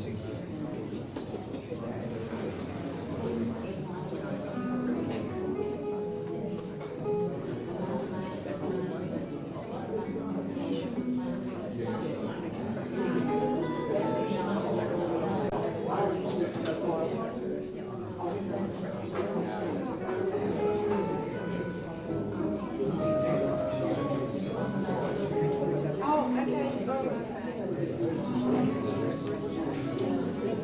Oh, okay.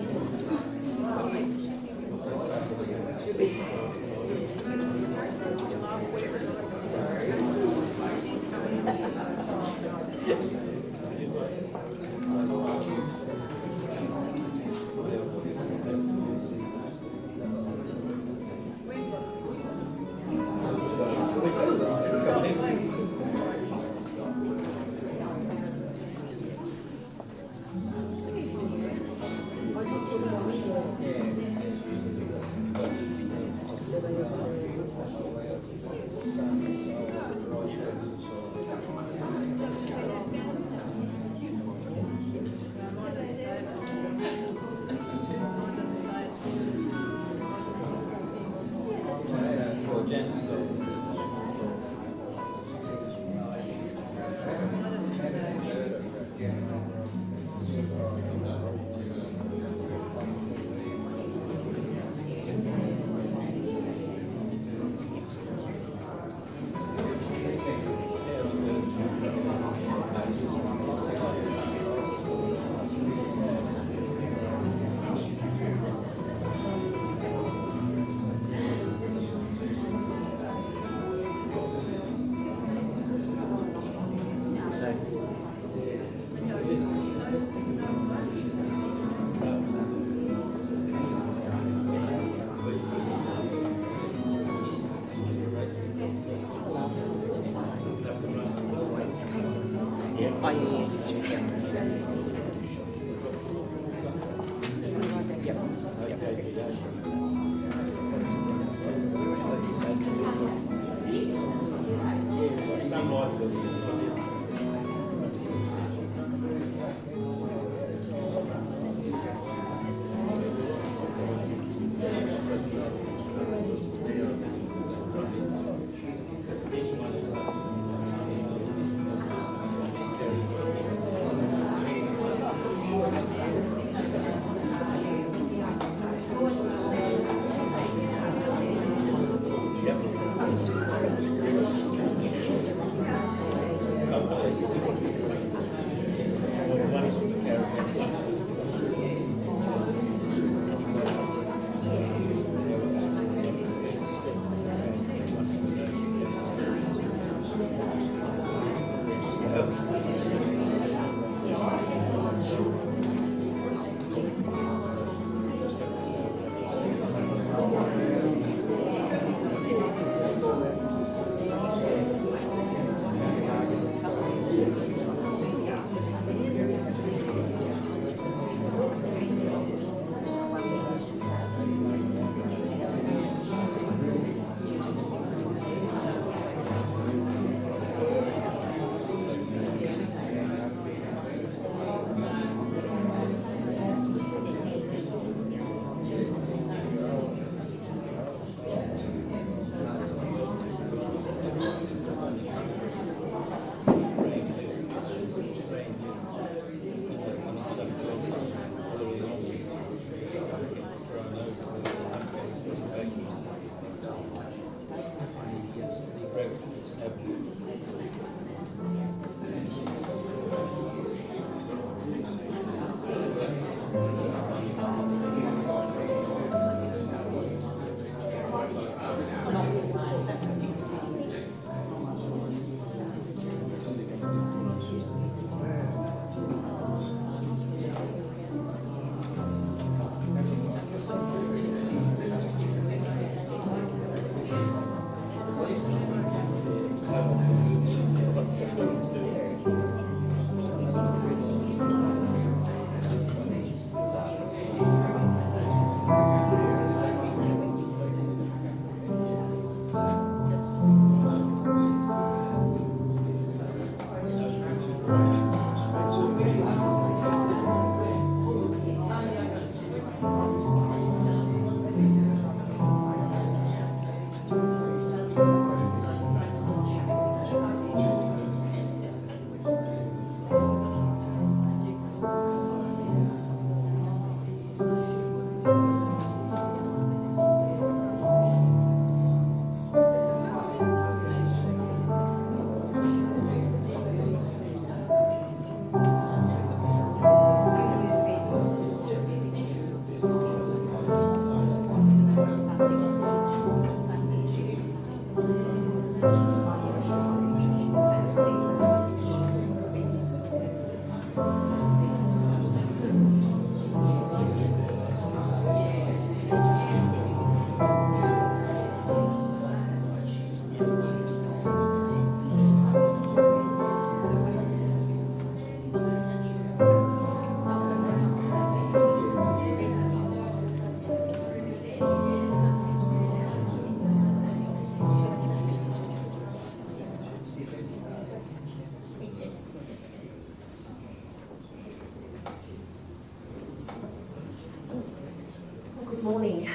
morning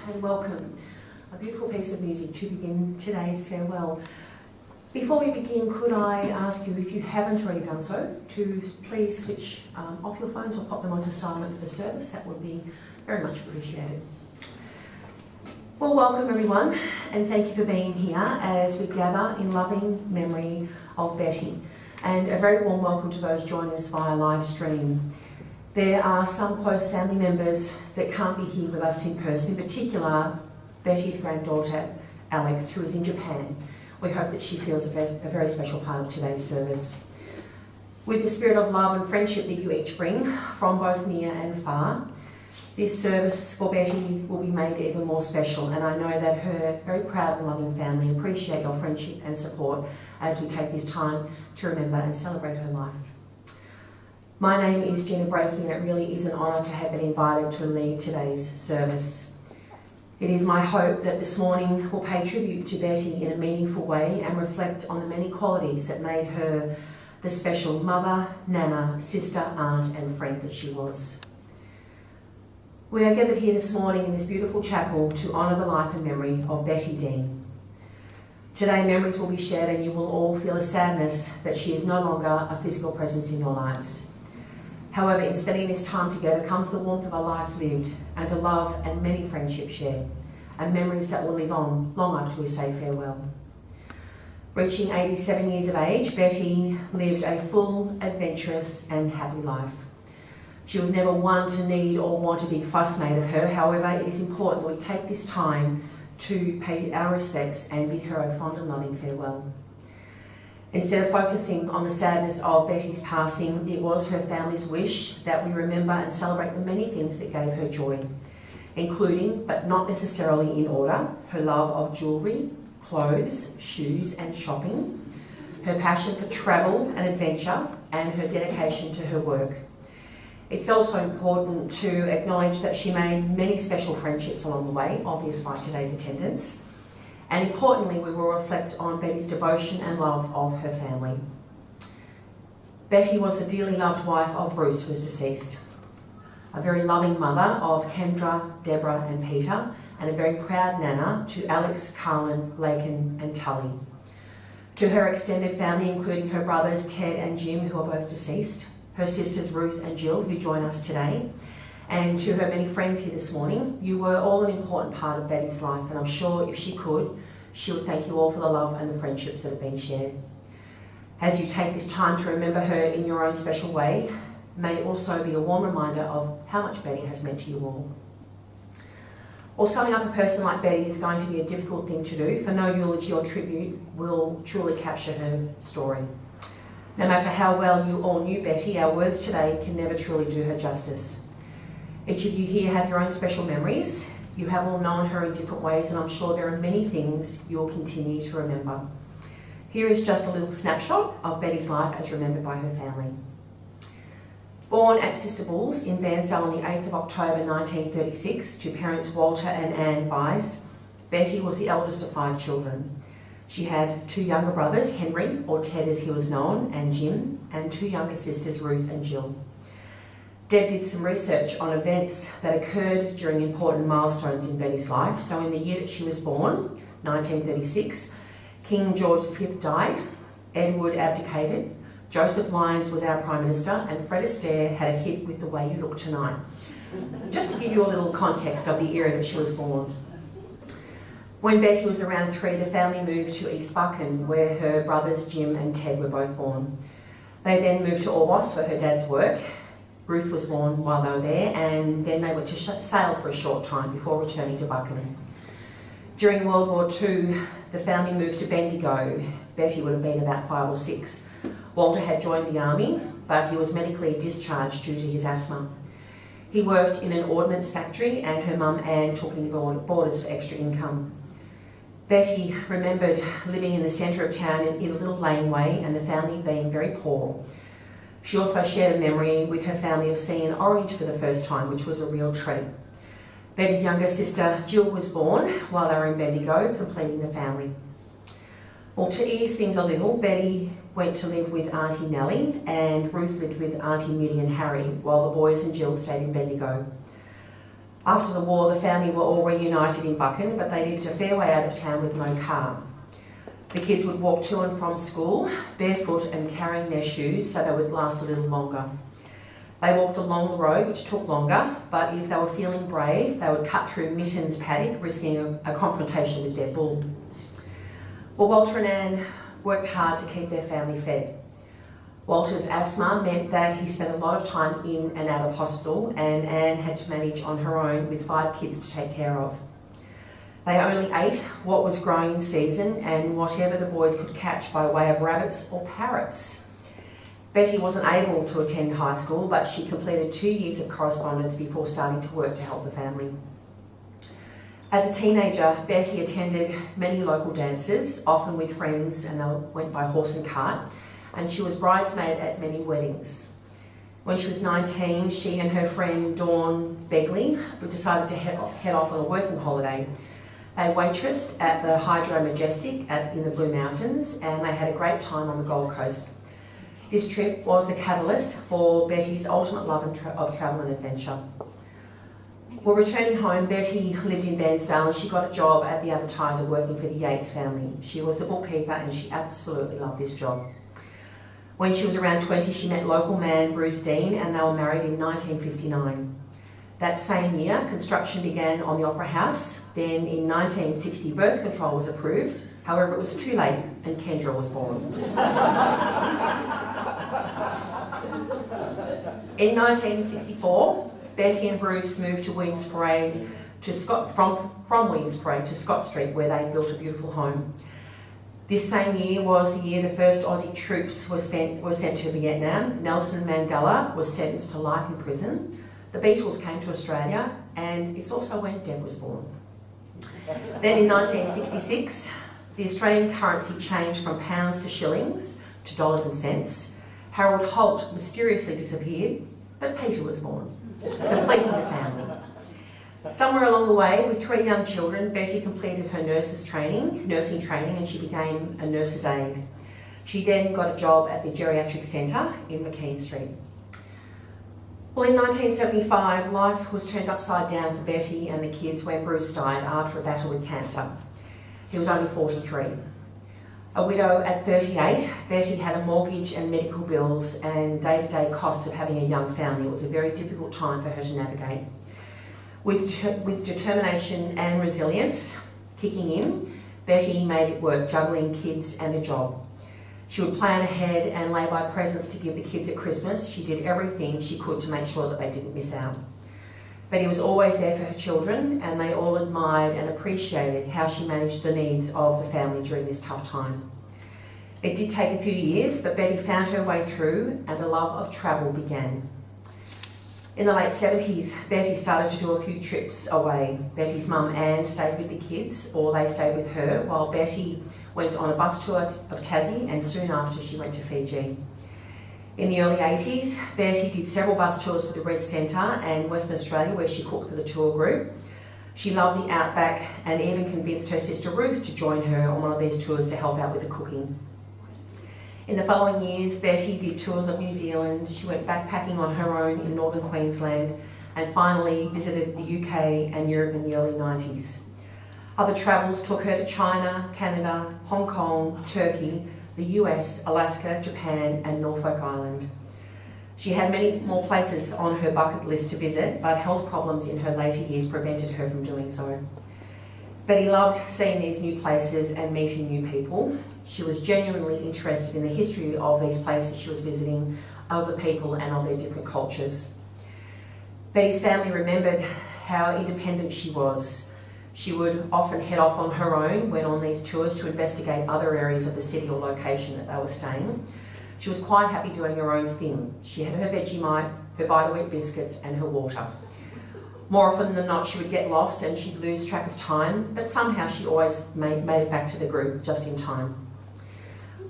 and welcome. A beautiful piece of music to begin today's farewell. Before we begin, could I ask you, if you haven't already done so, to please switch off your phones or pop them onto silent for the service. That would be very much appreciated. Well, welcome everyone, and thank you for being here as we gather in loving memory of Betty. And a very warm welcome to those joining us via live stream. There are some close family members that can't be here with us in person, in particular Betty's granddaughter Alex, who is in Japan. We hope that she feels a very special part of today's service. With the spirit of love and friendship that you each bring from both near and far, this service for Betty will be made even more special, and I know that her very proud and loving family appreciate your friendship and support as we take this time to remember and celebrate her life. My name is Gina Breaking, and it really is an honour to have been invited to lead today's service. It is my hope that this morning will pay tribute to Betty in a meaningful way and reflect on the many qualities that made her the special mother, nana, sister, aunt and friend that she was. We are gathered here this morning in this beautiful chapel to honour the life and memory of Betty Dean. Today memories will be shared and you will all feel a sadness that she is no longer a physical presence in your lives. However, in spending this time together comes the warmth of a life lived and a love and many friendships shared, and memories that will live on long after we say farewell. Reaching 87 years of age, Betty lived a full, adventurous and happy life. She was never one to need or want a big fuss made of her. However, it is important that we take this time to pay our respects and bid her a fond and loving farewell. Instead of focusing on the sadness of Betty's passing, it was her family's wish that we remember and celebrate the many things that gave her joy, including, but not necessarily in order, her love of jewellery, clothes, shoes and shopping, her passion for travel and adventure, and her dedication to her work. It's also important to acknowledge that she made many special friendships along the way, obvious by today's attendance. And importantly, we will reflect on Betty's devotion and love of her family. Betty was the dearly loved wife of Bruce, who is deceased, a very loving mother of Kendra, Deborah and Peter, and a very proud nana to Alex, Carlin, Laken and Tully. To her extended family, including her brothers Ted and Jim, who are both deceased, her sisters Ruth and Jill, who join us today, and to her many friends here this morning, you were all an important part of Betty's life, and I'm sure if she could, she would thank you all for the love and the friendships that have been shared. As you take this time to remember her in your own special way, may it also be a warm reminder of how much Betty has meant to you all. Or summing up a person like Betty is going to be a difficult thing to do, for no eulogy or tribute will truly capture her story. No matter how well you all knew Betty, our words today can never truly do her justice. Each of you here have your own special memories. You have all known her in different ways, and I'm sure there are many things you'll continue to remember. Here is just a little snapshot of Betty's life as remembered by her family. Born at Sister Bulls in Bairnsdale on the 8th of October 1936 to parents Walter and Anne Weiss, Betty was the eldest of 5 children. She had 2 younger brothers, Henry, or Ted as he was known, and Jim, and 2 younger sisters, Ruth and Jill. Deb did some research on events that occurred during important milestones in Betty's life. So in the year that she was born, 1936, King George V died, Edward abdicated, Joseph Lyons was our Prime Minister, and Fred Astaire had a hit with The Way You Look Tonight. Just to give you a little context of the era that she was born. When Betty was around 3, the family moved to East Buchan, where her brothers Jim and Ted were both born. They then moved to Orbost for her dad's work. Ruth was born while they were there, and then they went to Sale for a short time before returning to Buchan. During World War II, the family moved to Bendigo. Betty would have been about 5 or 6. Walter had joined the army, but he was medically discharged due to his asthma. He worked in an ordnance factory, and her mum Anne took him to the borders for extra income. Betty remembered living in the centre of town in a little laneway, and the family being very poor. She also shared a memory with her family of seeing an orange for the first time, which was a real treat. Betty's younger sister Jill was born while they were in Bendigo, completing the family. Well, to ease things a little, Betty went to live with Auntie Nellie, and Ruth lived with Auntie Mitty and Harry, while the boys and Jill stayed in Bendigo. After the war, the family were all reunited in Buchan, but they lived a fair way out of town with no car. The kids would walk to and from school, barefoot and carrying their shoes so they would last a little longer. They walked along the road, which took longer, but if they were feeling brave, they would cut through Mitten's paddock, risking a confrontation with their bull. Well, Walter and Anne worked hard to keep their family fed. Walter's asthma meant that he spent a lot of time in and out of hospital, and Anne had to manage on her own with 5 kids to take care of. They only ate what was growing in season and whatever the boys could catch by way of rabbits or parrots. Betty wasn't able to attend high school, but she completed 2 years of correspondence before starting to work to help the family. As a teenager, Betty attended many local dances, often with friends, and they went by horse and cart, and she was bridesmaid at many weddings. When she was 19, she and her friend Dawn Begley decided to head off on a working holiday. They waitressed at the Hydro Majestic in the Blue Mountains, and they had a great time on the Gold Coast. This trip was the catalyst for Betty's ultimate love of travel and adventure. Well, returning home, Betty lived in Bairnsdale and she got a job at the Advertiser working for the Yates family. She was the bookkeeper and she absolutely loved this job. When she was around 20, she met local man Bruce Dean and they were married in 1959. That same year, construction began on the Opera House. Then in 1960, birth control was approved. However, it was too late and Kendra was born. In 1964, Betty and Bruce moved to Weems Parade from Weems Parade to Scott Street, where they built a beautiful home. This same year was the year the first Aussie troops were sent to Vietnam. Nelson Mandela was sentenced to life in prison. The Beatles came to Australia, and it's also when Deb was born. Then in 1966, the Australian currency changed from pounds to shillings to dollars and cents. Harold Holt mysteriously disappeared, but Peter was born, completing the family. Somewhere along the way, with 3 young children, Betty completed her nursing training, and she became a nurse's aide. She then got a job at the Geriatric Centre in McKean Street. Well, in 1975, life was turned upside down for Betty and the kids when Bruce died after a battle with cancer. He was only 43. A widow at 38, Betty had a mortgage and medical bills and day-to-day costs of having a young family. It was a very difficult time for her to navigate. With determination and resilience kicking in, Betty made it work, juggling kids and a job. She would plan ahead and lay by presents to give the kids at Christmas. She did everything she could to make sure that they didn't miss out. Betty was always there for her children, and they all admired and appreciated how she managed the needs of the family during this tough time. It did take a few years, but Betty found her way through and a love of travel began. In the late 70s, Betty started to do a few trips away. Betty's mum Anne stayed with the kids, or they stayed with her, while Betty went on a bus tour of Tassie, and soon after she went to Fiji. In the early 80s, Betty did several bus tours to the Red Centre and Western Australia, where she cooked for the tour group. She loved the outback and even convinced her sister Ruth to join her on one of these tours to help out with the cooking. In the following years, Betty did tours of New Zealand. She went backpacking on her own in northern Queensland and finally visited the UK and Europe in the early 90s. Other travels took her to China, Canada, Hong Kong, Turkey, the US, Alaska, Japan and Norfolk Island. She had many more places on her bucket list to visit, but health problems in her later years prevented her from doing so. Betty loved seeing these new places and meeting new people. She was genuinely interested in the history of these places she was visiting, of the people and of their different cultures. Betty's family remembered how independent she was. She would often head off on her own when on these tours to investigate other areas of the city or location that they were staying. She was quite happy doing her own thing. She had her Vegemite, her Vita-Weat biscuits and her water. More often than not, she would get lost and she'd lose track of time, but somehow she always made it back to the group just in time.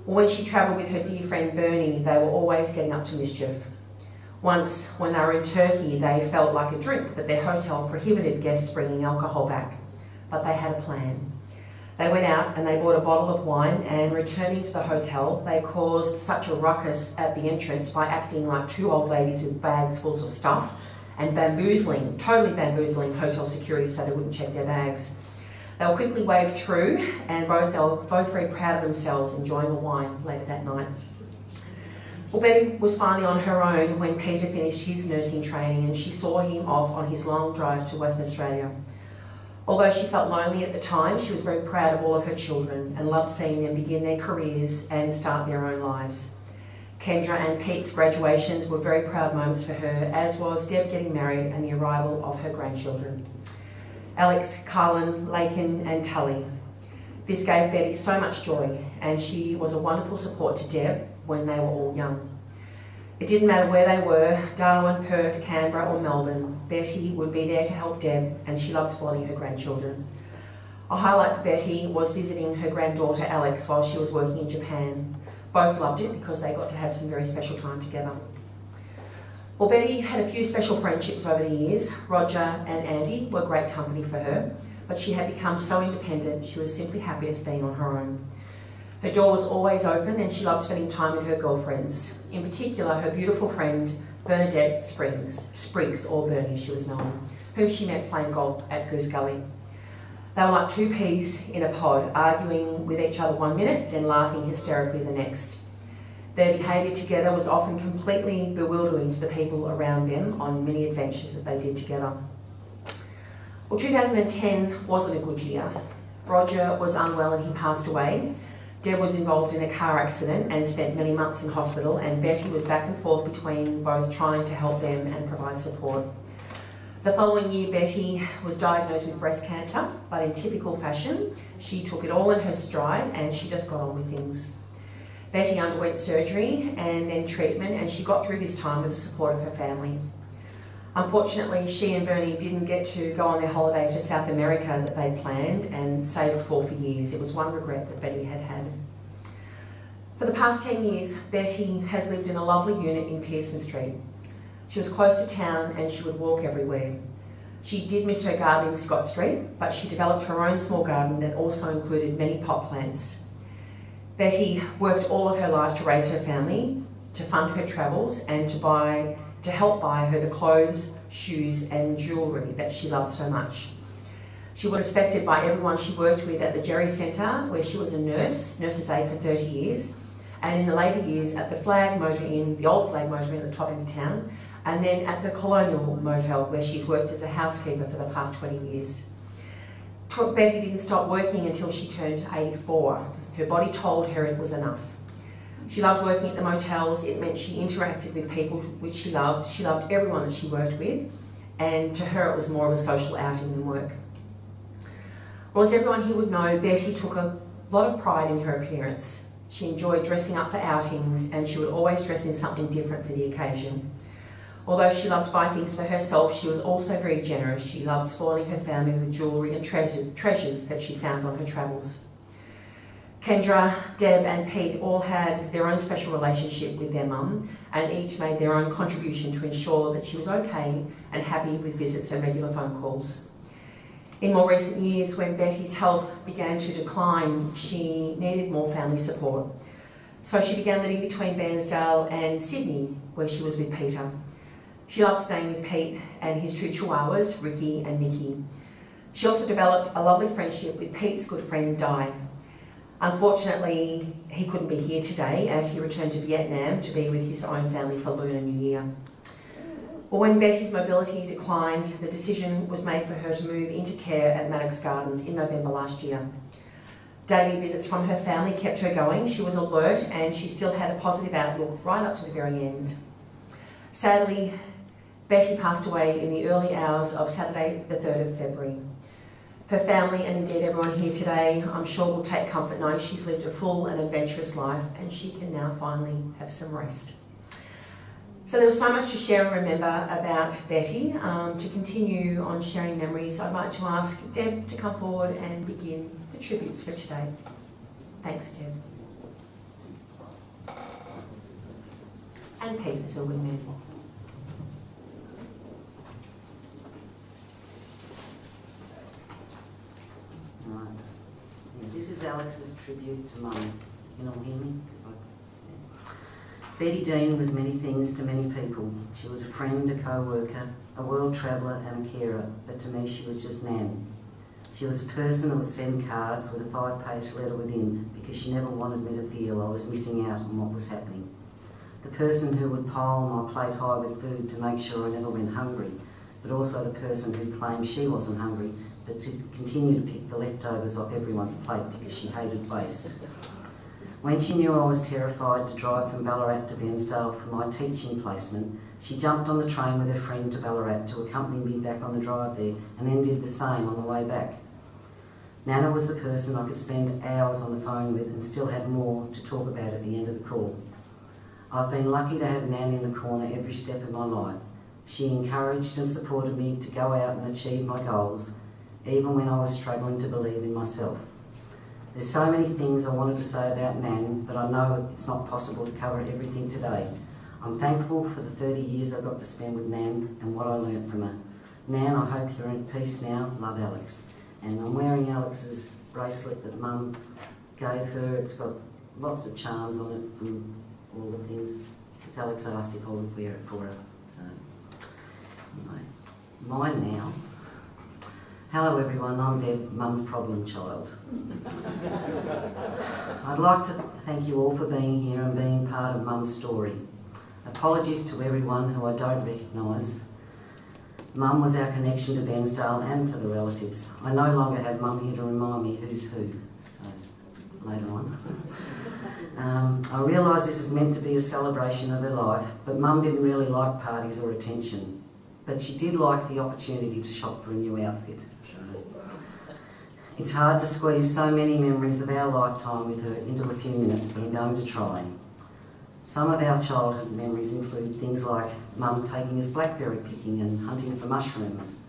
When she travelled with her dear friend Bernie, they were always getting up to mischief. Once, when they were in Turkey, they felt like a drink, but their hotel prohibited guests bringing alcohol back. But they had a plan. They went out and they bought a bottle of wine, and returning to the hotel, they caused such a ruckus at the entrance by acting like 2 old ladies with bags full of stuff and totally bamboozling hotel security so they wouldn't check their bags. They were quickly waved through, and they were both very proud of themselves, enjoying a wine later that night. Well, Betty was finally on her own when Peter finished his nursing training, and she saw him off on his long drive to Western Australia. Although she felt lonely at the time, she was very proud of all of her children and loved seeing them begin their careers and start their own lives. Kendra and Pete's graduations were very proud moments for her, as was Deb getting married and the arrival of her grandchildren. Alex, Carlin, Lakin and Tully. This gave Betty so much joy, and she was a wonderful support to Deb when they were all young. It didn't matter where they were, Darwin, Perth, Canberra or Melbourne, Betty would be there to help Deb, and she loved spoiling her grandchildren. A highlight for Betty was visiting her granddaughter Alex while she was working in Japan. Both loved it because they got to have some very special time together. Well, Betty had a few special friendships over the years. Roger and Andy were great company for her, but she had become so independent she was simply happiest being on her own. Her door was always open and she loved spending time with her girlfriends. In particular, her beautiful friend Bernadette Spriggs, or Bernie she was known, whom she met playing golf at Goose Gully. They were like two peas in a pod, arguing with each other 1 minute, then laughing hysterically the next. Their behaviour together was often completely bewildering to the people around them on many adventures that they did together. Well, 2010 wasn't a good year. Roger was unwell and he passed away. Deb was involved in a car accident and spent many months in hospital, and Betty was back and forth between both trying to help them and provide support. The following year, Betty was diagnosed with breast cancer, but in typical fashion, she took it all in her stride and she just got on with things. Betty underwent surgery and then treatment, and she got through this time with the support of her family. Unfortunately, she and Bernie didn't get to go on their holiday to South America that they'd planned and saved for years. It was one regret that Betty had had. For the past 10 years, Betty has lived in a lovely unit in Pearson Street. She was close to town and she would walk everywhere. She did miss her garden in Scott Street, but she developed her own small garden that also included many pot plants. Betty worked all of her life to raise her family, to fund her travels and to help buy her the clothes, shoes and jewellery that she loved so much. She was respected by everyone she worked with at the Jerry Centre, where she was a nurse's aide for 30 years, and in the later years at the Flag Motor Inn, the old Flag Motor Inn at the top end of town, and then at the Colonial Motel, where she's worked as a housekeeper for the past 20 years. Betty didn't stop working until she turned 84. Her body told her it was enough. She loved working at the motels. It meant she interacted with people which she loved. She loved everyone that she worked with, and to her it was more of a social outing than work. Well, as everyone here would know, Betty took a lot of pride in her appearance. She enjoyed dressing up for outings, and she would always dress in something different for the occasion. Although she loved to buy things for herself, she was also very generous. She loved spoiling her family with jewellery and treasures that she found on her travels. Kendra, Deb and Pete all had their own special relationship with their mum, and each made their own contribution to ensure that she was okay and happy with visits and regular phone calls. In more recent years, when Betty's health began to decline, she needed more family support. So she began living between Bairnsdale and Sydney, where she was with Peter. She loved staying with Pete and his two chihuahuas, Ricky and Mickey. She also developed a lovely friendship with Pete's good friend, Di. Unfortunately, he couldn't be here today as he returned to Vietnam to be with his own family for Lunar New Year. But when Betty's mobility declined, the decision was made for her to move into care at Maddox Gardens in November last year. Daily visits from her family kept her going. She was alert and she still had a positive outlook right up to the very end. Sadly, Betty passed away in the early hours of Saturday the 3rd of February. Her family, and indeed everyone here today, I'm sure will take comfort knowing she's lived a full and adventurous life and she can now finally have some rest. So there was so much to share and remember about Betty. To continue on sharing memories, I'd like to ask Deb to come forward and begin the tributes for today. Thanks, Deb. And Pete as a wingman. Right. Yeah, this is Alex's tribute to Mum. Can you all hear me? Betty Dean was many things to many people. She was a friend, a co-worker, a world traveller and a carer, but to me she was just Nan. She was a person that would send cards with a 5-page letter within because she never wanted me to feel I was missing out on what was happening. The person who would pile my plate high with food to make sure I never went hungry, but also the person who claimed she wasn't hungry, but to continue to pick the leftovers off everyone's plate because she hated waste. When she knew I was terrified to drive from Ballarat to Bairnsdale for my teaching placement, she jumped on the train with her friend to Ballarat to accompany me back on the drive there, and then did the same on the way back. Nana was the person I could spend hours on the phone with and still had more to talk about at the end of the call. I've been lucky to have Nan in the corner every step of my life. She encouraged and supported me to go out and achieve my goals, even when I was struggling to believe in myself. There's so many things I wanted to say about Nan, but I know it's not possible to cover everything today. I'm thankful for the 30 years I got to spend with Nan and what I learnt from her. Nan, I hope you're in peace now. Love, Alex. And I'm wearing Alex's bracelet that Mum gave her. It's got lots of charms on it from all the things. It's Alex asked if I would wear it for her. So, anyway, mine now. Hello everyone, I'm Deb, Mum's problem child. I'd like to thank you all for being here and being part of Mum's story. Apologies to everyone who I don't recognise. Mum was our connection to Bairnsdale and to the relatives. I no longer have Mum here to remind me who's who, so later on. I realise this is meant to be a celebration of her life, but Mum didn't really like parties or attention. But she did like the opportunity to shop for a new outfit. So it's hard to squeeze so many memories of our lifetime with her into a few minutes, but I'm going to try. Some of our childhood memories include things like Mum taking us blackberry picking and hunting for mushrooms,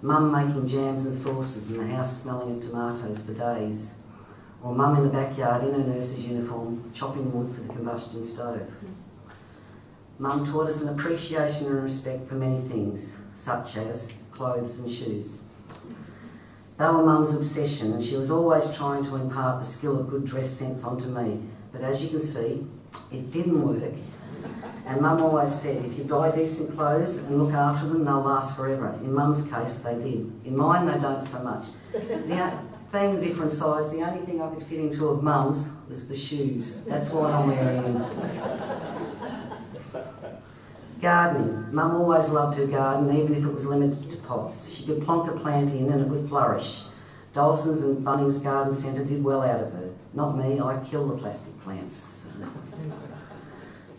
Mum making jams and sauces and the house smelling of tomatoes for days, or Mum in the backyard in her nurse's uniform chopping wood for the combustion stove. Mum taught us an appreciation and respect for many things, such as clothes and shoes. They were Mum's obsession, and she was always trying to impart the skill of good dress sense onto me. But as you can see, it didn't work. And Mum always said, if you buy decent clothes and look after them, they'll last forever. In Mum's case, they did. In mine, they don't so much. Being a different size, the only thing I could fit into of Mum's was the shoes. That's why I'm wearing them. Gardening. Mum always loved her garden, even if it was limited to pots. She could plonk a plant in and it would flourish. Dawson's and Bunnings Garden Centre did well out of her. Not me, I kill the plastic plants.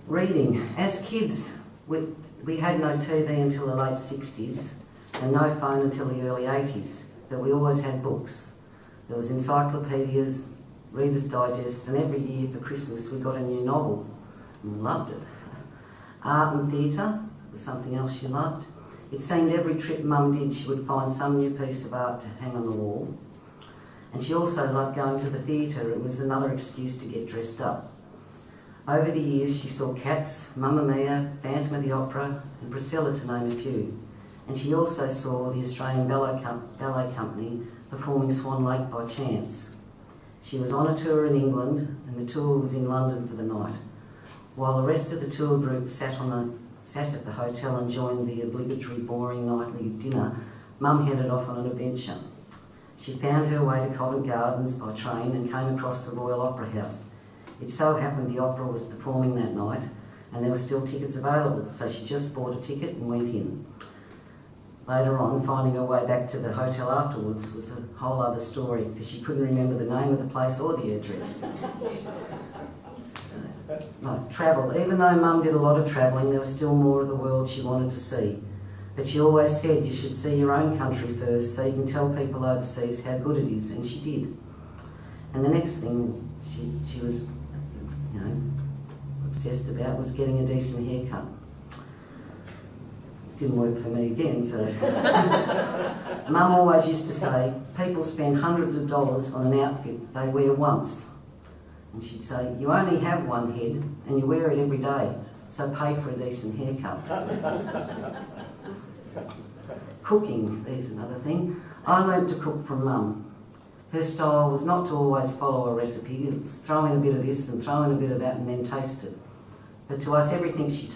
Reading. As kids, we had no TV until the late 60s and no phone until the early 80s, but we always had books. There was encyclopedias, Reader's Digests, and every year for Christmas we got a new novel and we loved it. Art and theatre was something else she loved. It seemed every trip Mum did she would find some new piece of art to hang on the wall. And she also loved going to the theatre. It was another excuse to get dressed up. Over the years she saw Cats, Mamma Mia, Phantom of the Opera and Priscilla, to name a few. And she also saw the Australian Ballet Company performing Swan Lake by chance. She was on a tour in England and the tour was in London for the night. While the rest of the tour group sat at the hotel and joined the obligatory boring nightly dinner, Mum headed off on an adventure. She found her way to Covent Gardens by train and came across the Royal Opera House. It so happened the opera was performing that night and there were still tickets available, so she just bought a ticket and went in. Later on, finding her way back to the hotel afterwards was a whole other story because she couldn't remember the name of the place or the address. No, travel. Even though Mum did a lot of travelling, there was still more of the world she wanted to see. But she always said you should see your own country first so you can tell people overseas how good it is, and she did. And the next thing she was, obsessed about was getting a decent haircut. It didn't work for me again, so... Mum always used to say, people spend hundreds of dollars on an outfit they wear once. And she'd say, you only have one head and you wear it every day, so pay for a decent haircut. Cooking, there's another thing. I learnt to cook from Mum. Her style was not to always follow a recipe. It was throw in a bit of this and throw in a bit of that and then taste it. But to us, everything she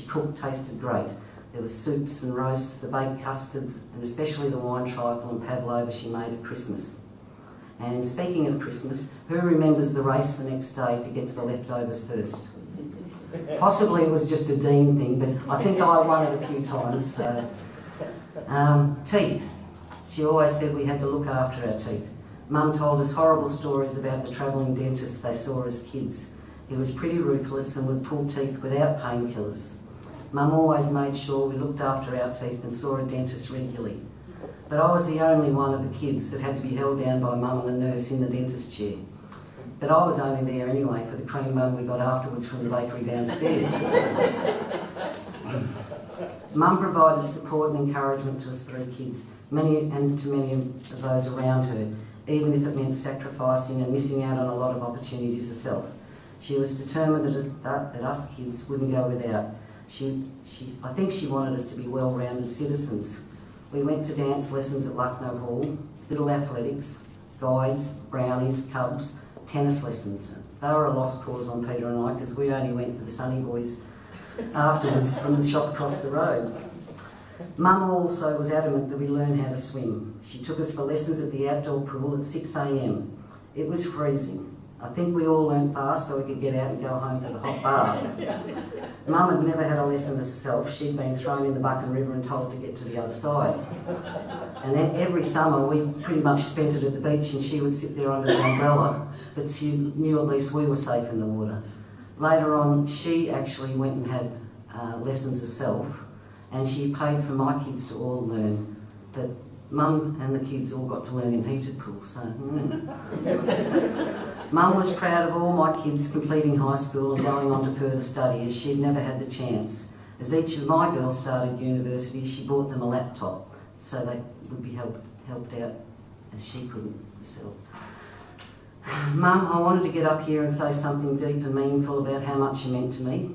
cooked tasted great. There were soups and roasts, the baked custards, and especially the wine trifle and pavlova she made at Christmas. And speaking of Christmas, who remembers the race the next day to get to the leftovers first? Possibly it was just a Dean thing, but I think I won it a few times. So. Teeth. She always said we had to look after our teeth. Mum told us horrible stories about the travelling dentist they saw as kids. He was pretty ruthless and would pull teeth without painkillers. Mum always made sure we looked after our teeth and saw a dentist regularly. But I was the only one of the kids that had to be held down by Mum and the nurse in the dentist chair. But I was only there anyway for the cream bun we got afterwards from the bakery downstairs. Mum provided support and encouragement to us three kids, to many of those around her, even if it meant sacrificing and missing out on a lot of opportunities herself. She was determined that us kids wouldn't go without. I think she wanted us to be well-rounded citizens. We went to dance lessons at Lucknow Hall, little athletics, guides, brownies, cubs, tennis lessons. They were a lost cause on Peter and I because we only went for the Sunny Boys afterwards from the shop across the road. Mum also was adamant that we learn how to swim. She took us for lessons at the outdoor pool at 6 a.m. It was freezing. I think we all learned fast so we could get out and go home for the hot bath. Mum had never had a lesson herself. She'd been thrown in the Buchan River and told to get to the other side. And then every summer we pretty much spent it at the beach and she would sit there under the umbrella, but she knew at least we were safe in the water. Later on, she actually went and had lessons herself, and she paid for my kids to all learn. But Mum and the kids all got to learn in heated pools, so... Mum was proud of all my kids completing high school and going on to further study, as she'd never had the chance. As each of my girls started university, she bought them a laptop, so they would be helped out as she couldn't herself. Mum, I wanted to get up here and say something deep and meaningful about how much you meant to me,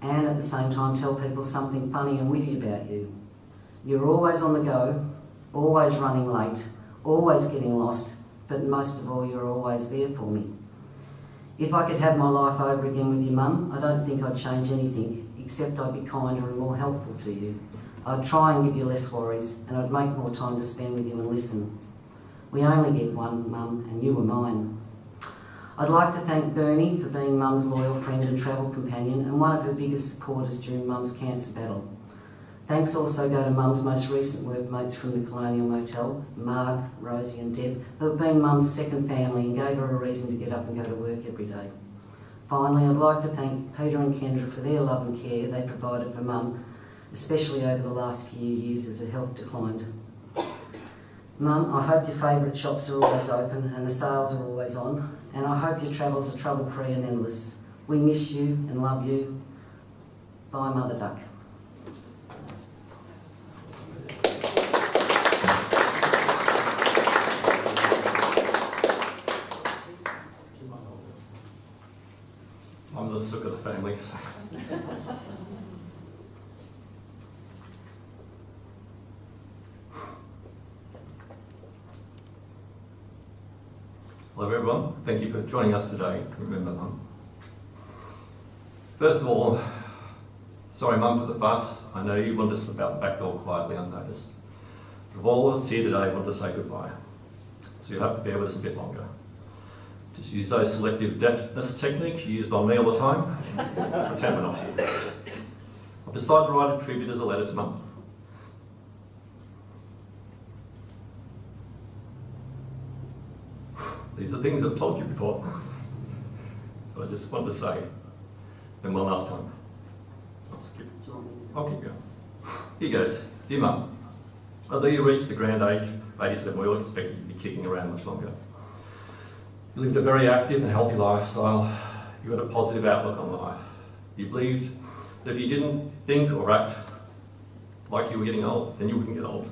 and at the same time tell people something funny and witty about you. You're always on the go, always running late, always getting lost, but most of all, you're always there for me. If I could have my life over again with you, Mum, I don't think I'd change anything, except I'd be kinder and more helpful to you. I'd try and give you less worries, and I'd make more time to spend with you and listen. We only get one, Mum, and you were mine. I'd like to thank Bernie for being Mum's loyal friend and travel companion and one of her biggest supporters during Mum's cancer battle. Thanks also go to Mum's most recent workmates from the Colonial Motel, Marg, Rosie and Deb, who have been Mum's second family and gave her a reason to get up and go to work every day. Finally, I'd like to thank Peter and Kendra for their love and care they provided for Mum, especially over the last few years as her health declined. Mum, I hope your favourite shops are always open and the sales are always on, and I hope your travels are trouble-free and endless. We miss you and love you. Bye, Mother Duck. I'm the sook of the family. So. Hello everyone, thank you for joining us today to remember Mum. First of all, sorry Mum for the fuss. I know you want to slip out the back door quietly unnoticed. But of all of us here today, I want to say goodbye. So you'll have to bear with us a bit longer. Just use those selective deafness techniques you used on me all the time. Pretend we're not here. I've decided to write a tribute as a letter to Mum. These are things I've told you before, but I just wanted to say them one last time. I'll keep going. Here goes. Dear Mum, although you reached the grand age of 87, we all expect you to be kicking around much longer. You lived a very active and healthy lifestyle. You had a positive outlook on life. You believed that if you didn't think or act like you were getting old, then you wouldn't get old.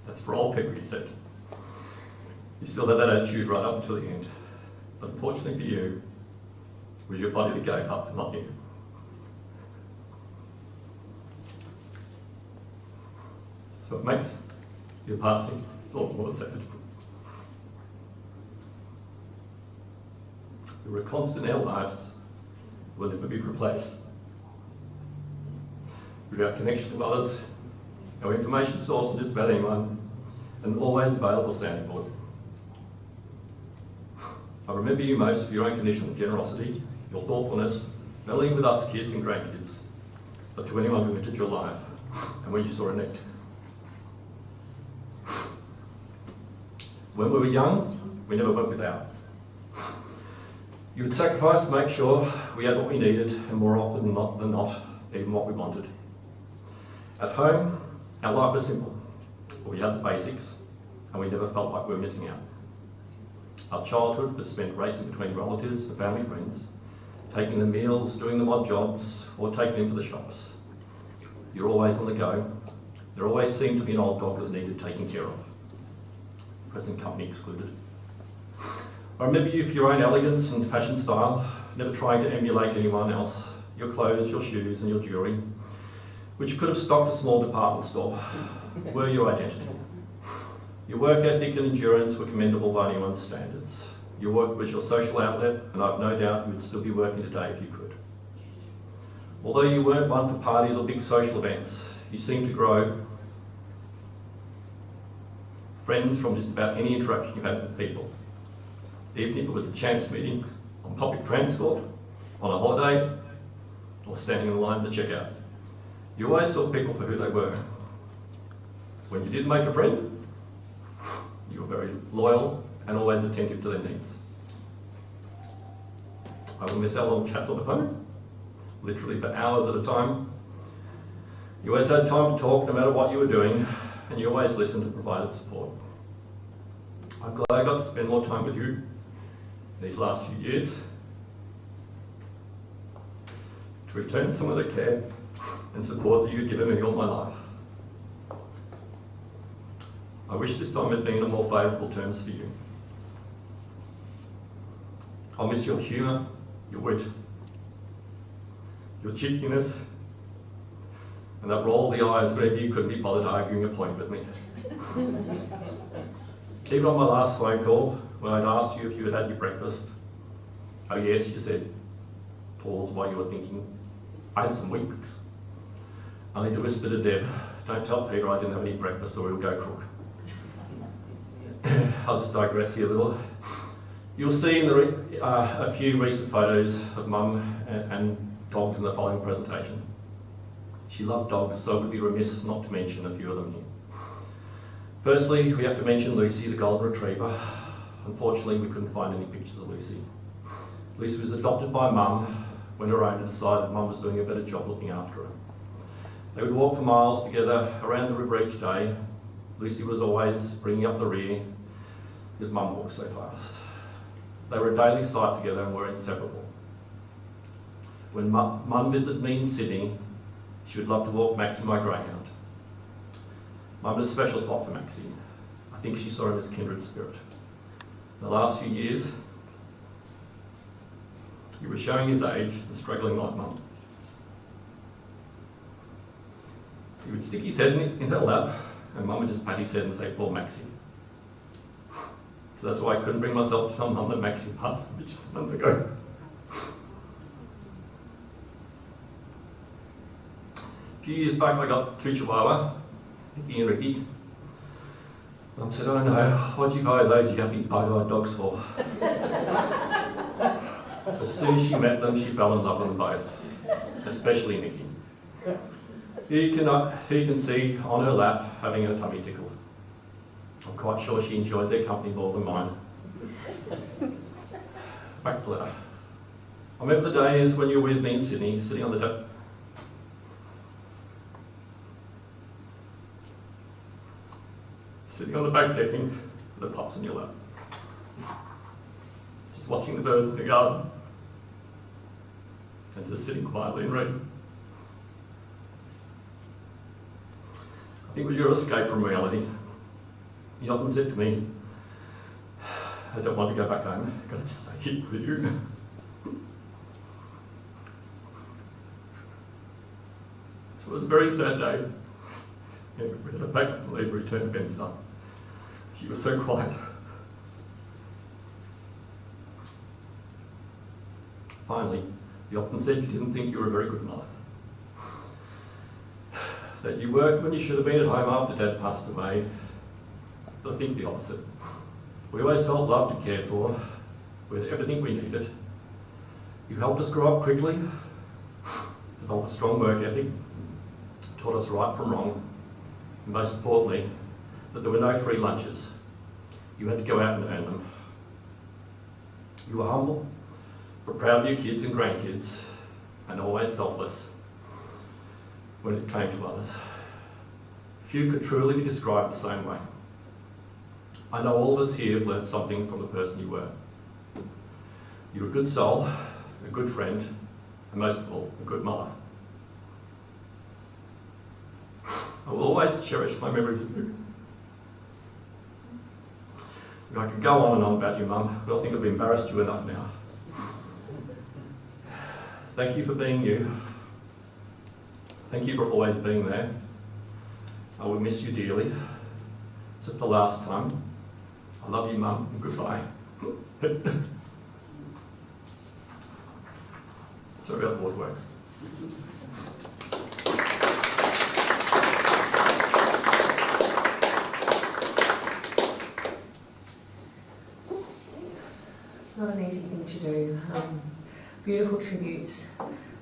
That's for all people, you said. You still had that attitude right up until the end. But unfortunately for you, it was your body that gave up, not you. So it makes your passing all the more sad. You who are a constant in our lives, will never be replaced. With our connection with others, our information source from just about anyone, and always available sounding board. I remember you most for your unconditional generosity, your thoughtfulness, not only with us kids and grandkids, but to anyone who entered your life and when you saw a need. When we were young, we never went without. You would sacrifice to make sure we had what we needed, and more often than not, even what we wanted. At home, our life was simple. We had the basics, and we never felt like we were missing out. Our childhood was spent racing between relatives and family friends, taking the meals, doing the odd jobs, or taking them to the shops. You're always on the go. There always seemed to be an old dog that needed taking care of. Present company excluded. I remember you for your own elegance and fashion style, never trying to emulate anyone else. Your clothes, your shoes and your jewellery, which could have stocked a small department store, were your identity. Your work ethic and endurance were commendable by anyone's standards. Your work was your social outlet, and I've no doubt you would still be working today if you could. Although you weren't one for parties or big social events, you seemed to grow friends from just about any interaction you had with people. Even if it was a chance meeting on public transport, on a holiday, or standing in line to check out. You always saw people for who they were. When you did make a friend, you were very loyal and always attentive to their needs. I will miss our long chats on the phone, literally for hours at a time. You always had time to talk no matter what you were doing, and you always listened and provided support. I'm glad I got to spend more time with you these last few years to return some of the care and support that you've given me all my life. I wish this time had been on more favourable terms for you. I'll miss your humour, your wit, your cheekiness, and that roll of the eyes whenever you couldn't be bothered arguing a point with me. Even on my last phone call, when I'd asked you if you had had your breakfast, oh yes, you said, pause while you were thinking, I had some Weet-Bix. Only to whisper to Deb, don't tell Peter I didn't have any breakfast or he'll go crook. I'll just digress here a little. You'll see in a few recent photos of Mum and dogs in the following presentation. She loved dogs, so I would be remiss not to mention a few of them here. Firstly, we have to mention Lucy, the golden retriever. Unfortunately, we couldn't find any pictures of Lucy. Lucy was adopted by Mum when her owner decided Mum was doing a better job looking after her. They would walk for miles together around the river each day. Lucy was always bringing up the rear because Mum walked so fast. They were a daily sight together and were inseparable. When Mum visited me in Sydney, she would love to walk Maxie, my greyhound. Mum had a special spot for Maxie. I think she saw him as kindred spirit. The last few years, he was showing his age and struggling like Mum. He would stick his head into her lap, and Mum would just pat his head and say, poor Maxie. So that's why I couldn't bring myself to tell Mum that Maxie passed just a month ago. A few years back, I got two Chihuahua, Nicky and Ricky. Mum said, oh no, what'd you buy those yuppie bug-eyed dogs for? As soon as she met them, she fell in love with them both, especially Nicky. You can see on her lap having her tummy tickled. I'm quite sure she enjoyed their company more than mine. Back to the letter. I remember the days when you were with me in Sydney, sitting on the deck. Sitting on the back decking with the pups in your lap. Just watching the birds in the garden. And just sitting quietly and reading. I think it was your escape from reality. You often said to me, I don't want to go back home, I've got to stay here with you. So it was a very sad day. We had to pack up and leave, return to Benster. She was so quiet. Finally, you often said you didn't think you were a very good mother. That you worked when you should have been at home after Dad passed away. But I think the opposite. We always felt loved and cared for. We had everything we needed. You helped us grow up quickly, developed a strong work ethic, taught us right from wrong, and most importantly, that there were no free lunches. You had to go out and earn them. You were humble, but proud of your kids and grandkids, and always selfless when it came to others. Few could truly be described the same way. I know all of us here have learned something from the person you were. You were a good soul, a good friend, and most of all, a good mother. I will always cherish my memories of you. I could go on and on about you, Mum, but I think I've embarrassed you enough now. Thank you for being you. Thank you for always being there. I will miss you dearly. So for the last time, I love you, Mum, and goodbye. Sorry about the waterworks. Not an easy thing to do. Beautiful tributes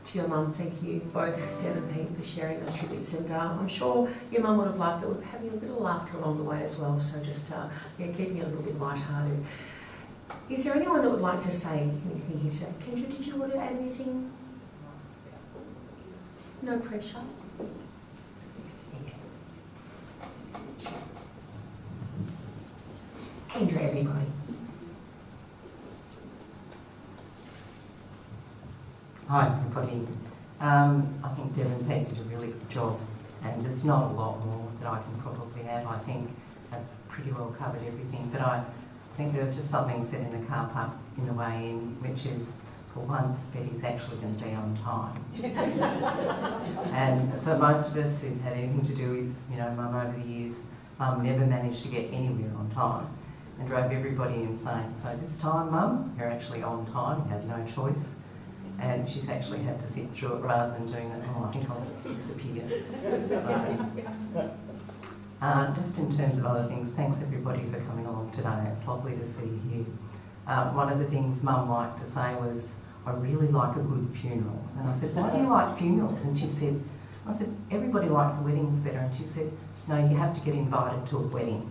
to your mum. Thank you both, Deb and Pete, for sharing those tributes. And I'm sure your mum would have laughed. It would have having a little laughter along the way as well. So just keeping it a little bit lighthearted. Is there anyone that would like to say anything here today? Kendra, did you want to add anything? No pressure. Yes, yeah. Sure. Kendra, everybody. Hi everybody. I think Deb and Pete did a really good job, and there's not a lot more that I can probably add. I think I've pretty well covered everything, but I think there was just something said in the car park in the way in, which is, for once, Betty's actually going to be on time. And for most of us who've had anything to do with, Mum over the years, Mum never managed to get anywhere on time and drove everybody insane. So this time, Mum, you're actually on time, you have no choice. And she's actually had to sit through it rather than doing that, I think I'll just disappear. So, just in terms of other things, thanks everybody for coming along today. It's lovely to see you here. One of the things Mum liked to say was, I really like a good funeral. And I said, why do you like funerals? And I said, everybody likes weddings better. And she said, no, you have to get invited to a wedding.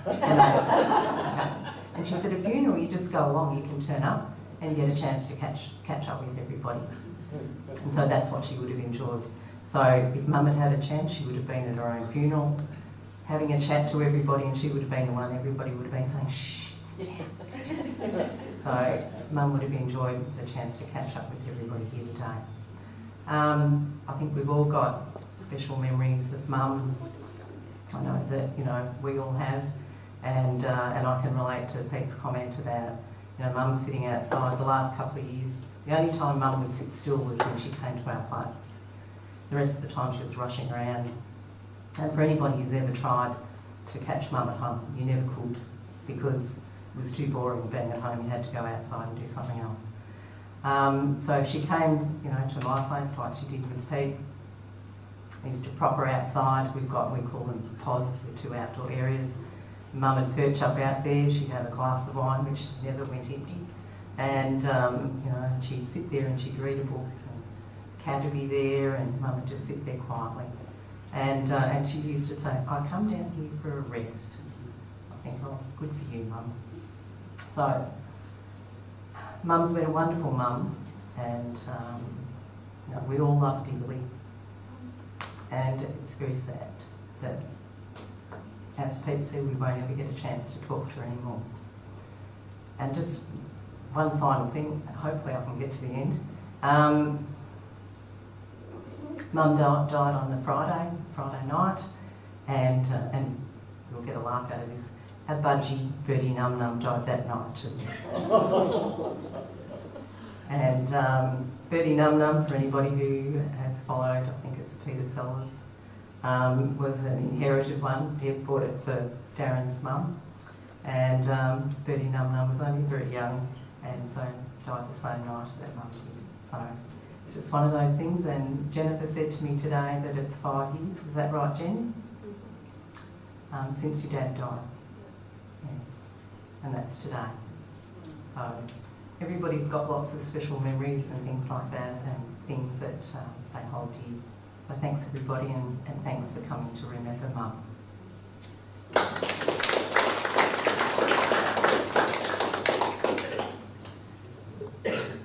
And she said, a funeral, you just go along, you can turn up and you get a chance to catch up with everybody. And so that's what she would have enjoyed. So if Mum had had a chance, she would have been at her own funeral, having a chat to everybody, and she would have been the one everybody would have been saying, shh, sit down. So Mum would have enjoyed the chance to catch up with everybody here today. I think we've all got special memories of Mum. I know that, we all have, and I can relate to Pete's comment about Mum sitting outside the last couple of years. The only time Mum would sit still was when she came to our place. The rest of the time she was rushing around. And for anybody who's ever tried to catch Mum at home, you never could, because it was too boring being at home. You had to go outside and do something else. So if she came, to my place like she did with Pete, I used to prop her outside. We call them pods, the 2 outdoor areas. Mum would perch up out there, she'd have a glass of wine, which never went empty. And, she'd sit there and she'd read a book. And Cat would be there and Mum would just sit there quietly. And she used to say, I come down here for a rest. I think, oh, good for you, Mum. So, Mum's been a wonderful mum, and we all love dearly. And it's very sad that, as Pete said, we won't ever get a chance to talk to her anymore. And just one final thing, hopefully I can get to the end. Mum died on the Friday night, and you'll get a laugh out of this. Our budgie, Bertie Num Num, died that night too. And Bertie Num Num, for anybody who has followed, I think it's Peter Sellers, was an inherited one. Deb bought it for Darren's mum, and Bertie Num Num was only very young, and so died the same night that Mum did. So it's just one of those things. And Jennifer said to me today that it's 5 years. Is that right, Jen? Since your dad died. Yeah. And that's today. So everybody's got lots of special memories and things like that, and things that they hold dear. So thanks everybody, and thanks for coming to remember Mum.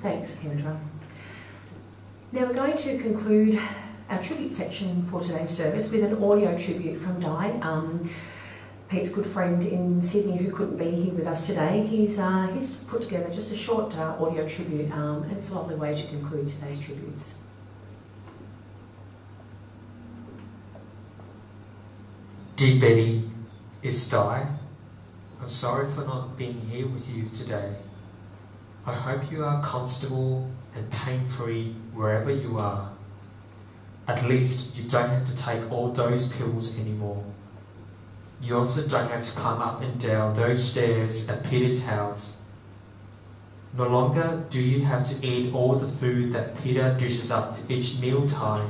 Thanks, Kendra. Now we're going to conclude our tribute section for today's service with an audio tribute from Di, Pete's good friend in Sydney who couldn't be here with us today. He's put together just a short audio tribute, and it's a lovely way to conclude today's tributes. Dear Betty, it's Di. I'm sorry for not being here with you today. I hope you are comfortable and pain-free wherever you are. At least you don't have to take all those pills anymore. You also don't have to climb up and down those stairs at Peter's house. No longer do you have to eat all the food that Peter dishes up to each mealtime.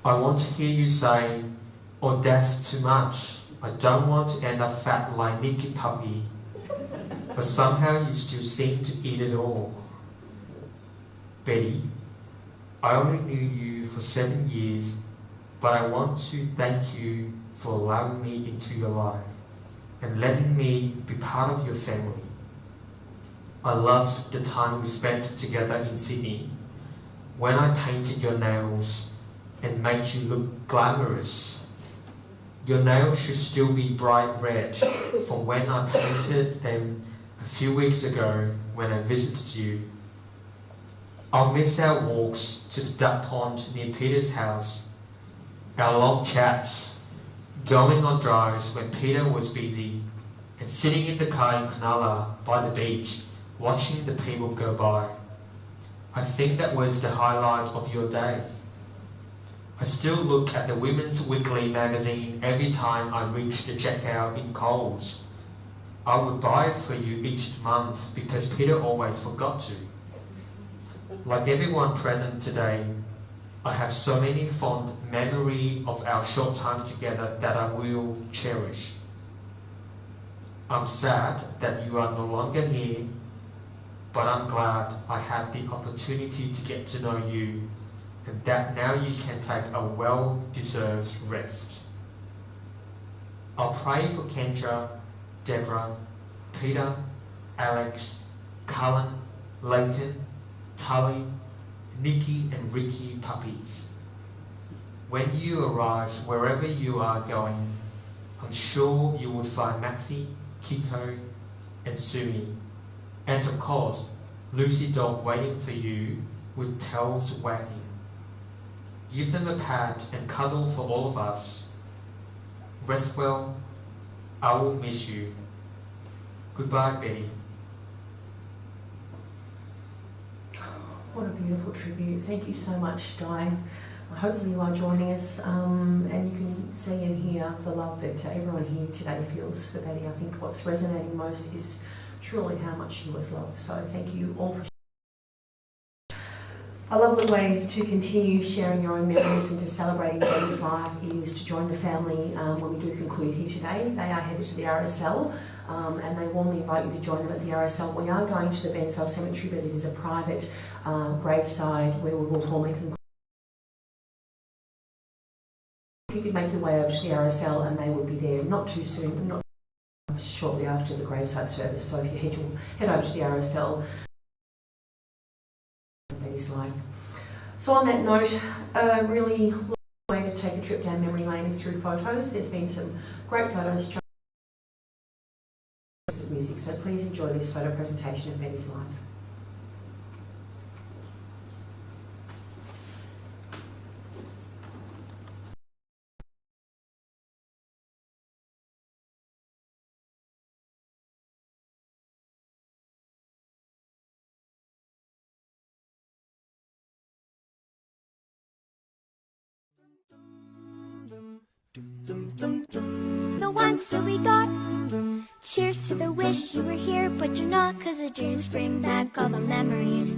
I want to hear you say, "Oh, that's too much. I don't want to end up fat like Nicky Puppy." But somehow you still seem to eat it all. Betty, I only knew you for 7 years, but I want to thank you for allowing me into your life and letting me be part of your family. I loved the time we spent together in Sydney, when I painted your nails and made you look glamorous. Your nails should still be bright red from when I painted them a few weeks ago when I visited you. I'll miss our walks to the duck pond near Peter's house, our long chats, going on drives when Peter was busy, and sitting in the car in Cronulla by the beach, watching the people go by. I think that was the highlight of your day. I still look at the Women's Weekly magazine every time I reach the checkout in Coles. I would buy it for you each month because Peter always forgot to. Like everyone present today, I have so many fond memories of our short time together that I will cherish. I'm sad that you are no longer here, but I'm glad I had the opportunity to get to know you, and that now you can take a well-deserved rest. I'll pray for Kendra, Deborah, Peter, Alex, Cullen, Lincoln, Tully, Nikki and Ricky puppies. When you arrive wherever you are going, I'm sure you will find Maxie, Kiko and Sumi, and of course Lucy dog waiting for you with tails wagging. Give them a pat and cuddle for all of us. Rest well. I will miss you. Goodbye, Betty. What a beautiful tribute. Thank you so much, Di. Hopefully you are joining us, and you can see and hear the love that everyone here today feels for Betty. I think what's resonating most is truly how much she was loved. So thank you all for a lovely way to continue sharing your own memories and to celebrating Betty's life is to join the family when we do conclude here today. They are headed to the RSL, and they warmly invite you to join them at the RSL. We are going to the Bensdale Cemetery, but it is a private graveside where we will formally conclude. If you could make your way over to the RSL, and they would be there not too soon, not shortly after the graveside service. So if you head over to the RSL, Betty's life. So on that note, a really way to take a trip down memory lane is through photos. There's been some great photos of music, so please enjoy this photo presentation of Betty's life. The ones that we got. Cheers to the wish you were here, but you're not, 'cause the dreams bring back all the memories.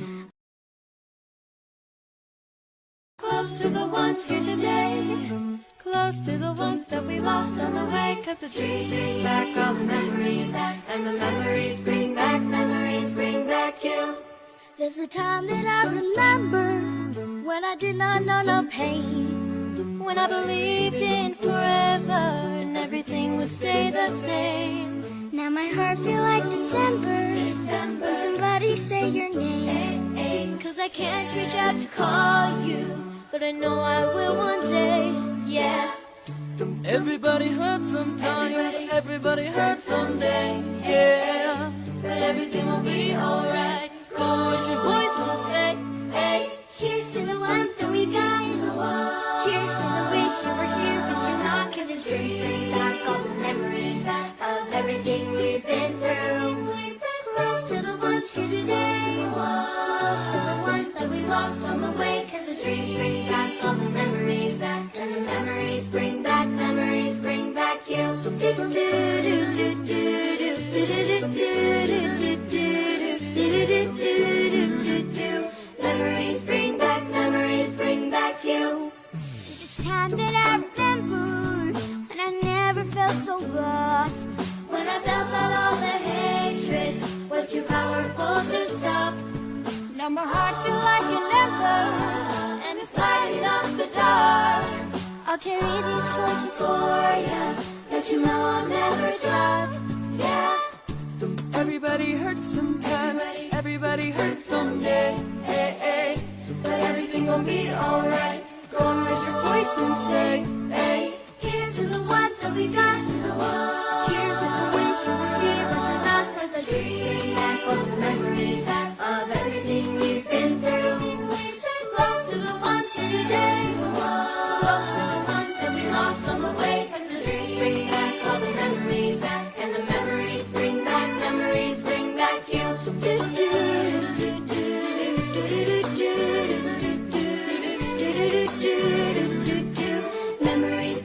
close to the ones that we lost on the way. 'Cause the dreams bring back all the memories, and the memories bring back you. There's a time that I remember when I did not know no pain. When I believed in forever and everything would stay the same. Now my heart feel like December when somebody say your name. 'Cause I can't reach out to call you, but I know I will one day, yeah. Everybody hurts sometimes, everybody hurts someday, yeah. But everything will be alright. Go with your voice and say, hey. Here's to the ones that we got. Cheers to the wish you were here, but you're not. 'Cause the dreams bring back all the memories of everything we've been through. Close to the ones here today. Close to the ones that we lost on the way. 'Cause the dreams bring back all the memories, and the memories bring back you. Memories bring back you. There's a time that I remember when I never felt so lost. When I felt that all the hatred was too powerful to stop. Now my heart feel like an ember, And it's lighting up the dark. I'll carry these torches for ya. Let you know I'll never drop, yeah. Everybody hurts sometimes, everybody hurts someday, hey, hey. But everything gon' be alright. Go and raise your voice and say, hey. Here's to the ones that we got. Cheers to the wish you were here, but you're not. 'Cause the dreams bring back all the memories of everything we've been through. Close to the ones here today. Close to the ones that we lost on the way. 'Cause the dreams bring back all the memories, and the memories bring back you. Memories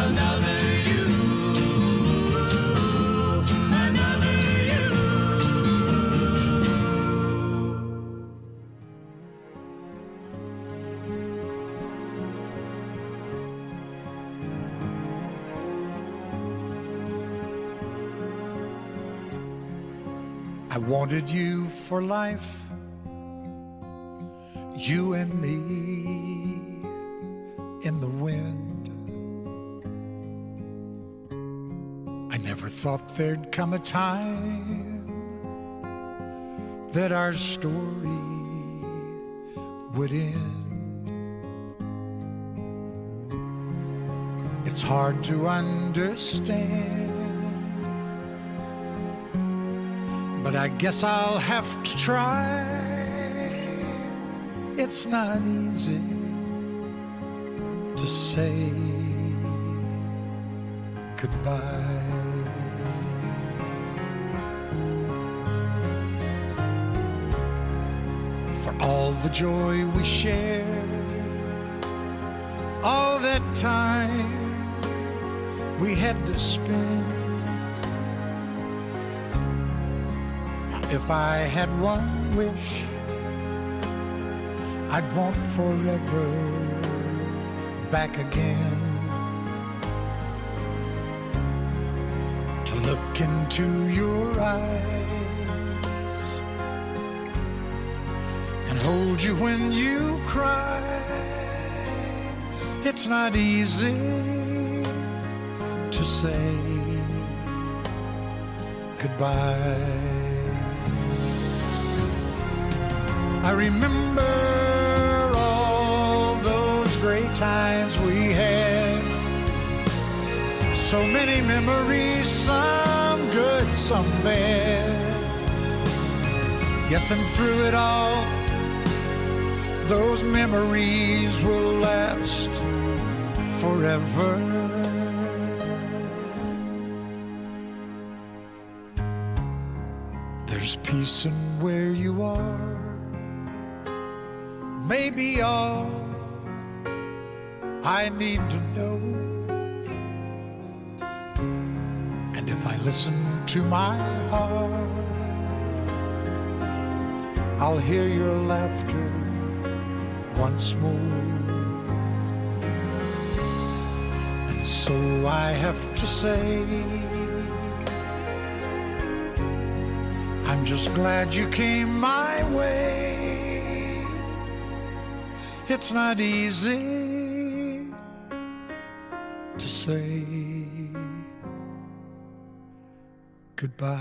another you, another you. I wanted you for life, you and me in the wind. I never thought there'd come a time that our story would end. It's hard to understand, but I guess I'll have to try. It's not easy to say goodbye. For all the joy we shared, all that time we had to spend. If I had one wish, I'd want forever back again. To look into your eyes and hold you when you cry. It's not easy to say goodbye. I remember all those great times we had. So many memories, some good, some bad. Yes, and through it all, those memories will last forever. There's peace in where you are. Maybe all I need to know. And if I listen to my heart, I'll hear your laughter once more. And so I have to say, I'm just glad you came my way. It's not easy to say goodbye.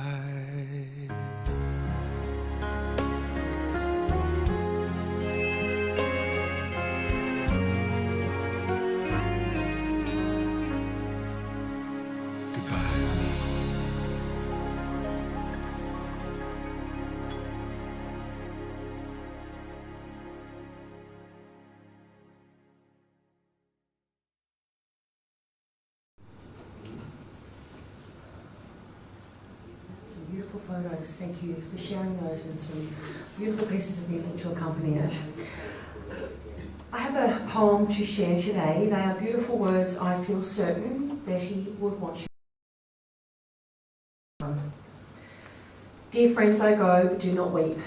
Some beautiful photos, thank you for sharing those, and some beautiful pieces of music to accompany it. I have a poem to share today. They are beautiful words I feel certain Betty would want you to know. Dear friends, I go, but do not weep.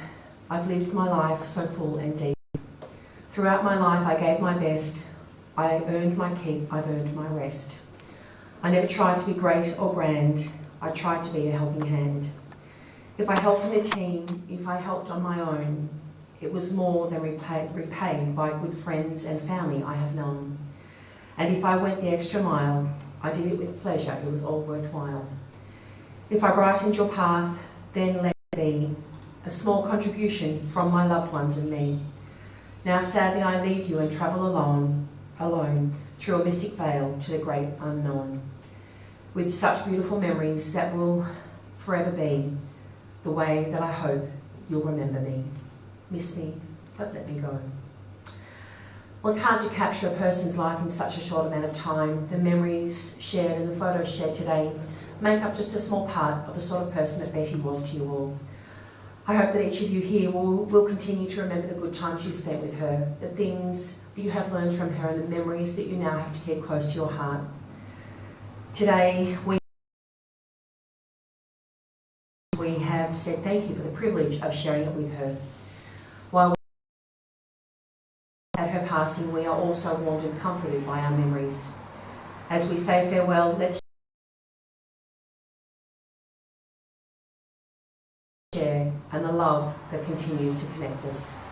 I've lived my life so full and deep. Throughout my life I gave my best. I earned my keep, I've earned my rest. I never tried to be great or grand. I tried to be a helping hand. If I helped in a team, if I helped on my own, it was more than repaid by good friends and family I have known. And if I went the extra mile, I did it with pleasure, it was all worthwhile. If I brightened your path, then let it be a small contribution from my loved ones and me. Now sadly I leave you and travel alone through a mystic veil to the great unknown, with such beautiful memories that will forever be the way that I hope you'll remember me. Miss me, but let me go. Well, it's hard to capture a person's life in such a short amount of time. The memories shared and the photos shared today make up just a small part of the sort of person that Betty was to you all. I hope that each of you here will continue to remember the good times you spent with her, the things that you have learned from her and the memories that you now have to keep close to your heart. Today we have said thank you for the privilege of sharing it with her. While at her passing, we are also warmed and comforted by our memories. As we say farewell, let's share and the love that continues to connect us.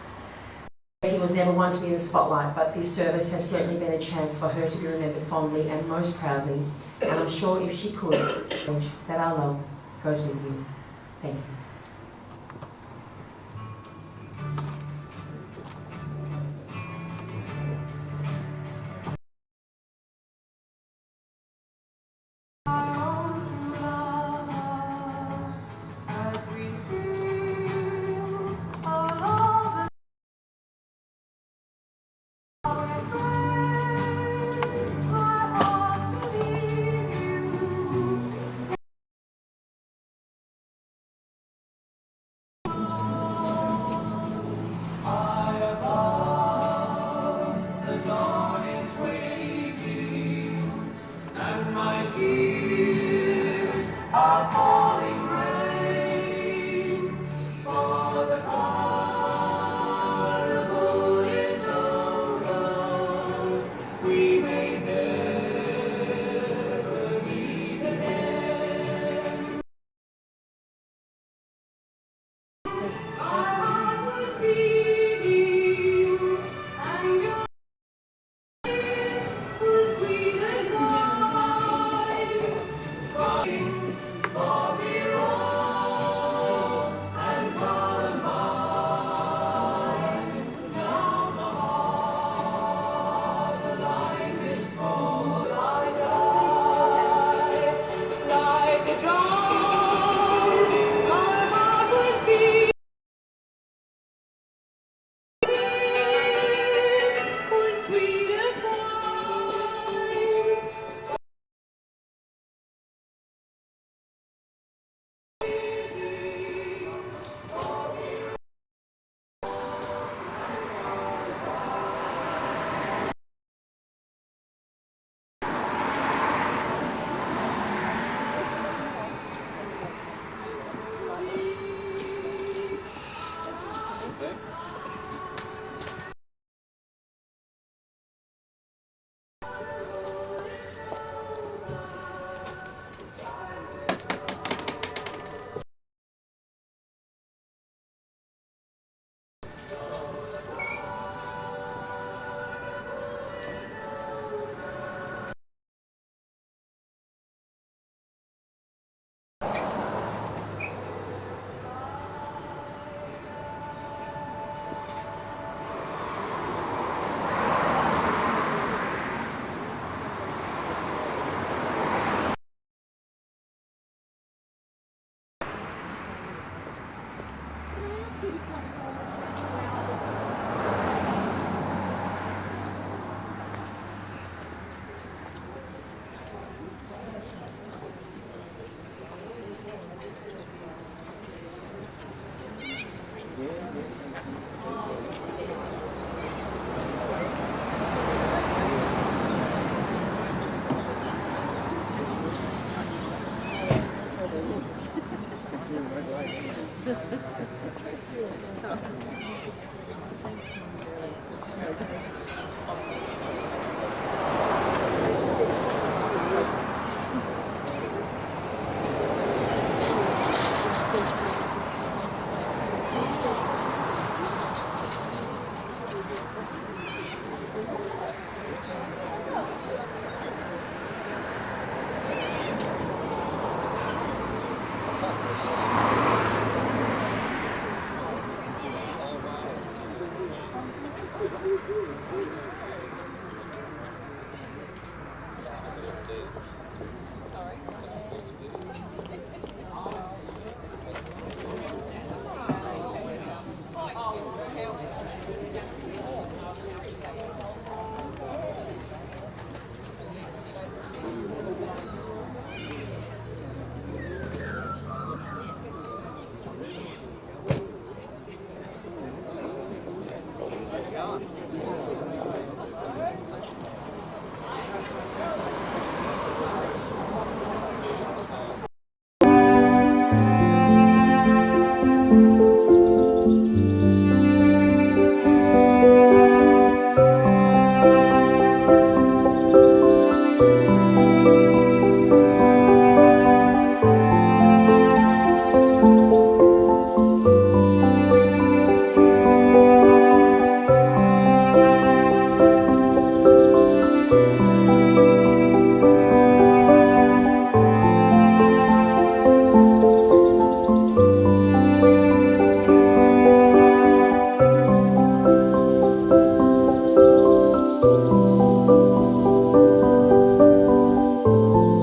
She was never one to be in the spotlight, but this service has certainly been a chance for her to be remembered fondly and most proudly. And I'm sure if she could, that our love goes with you. Thank you.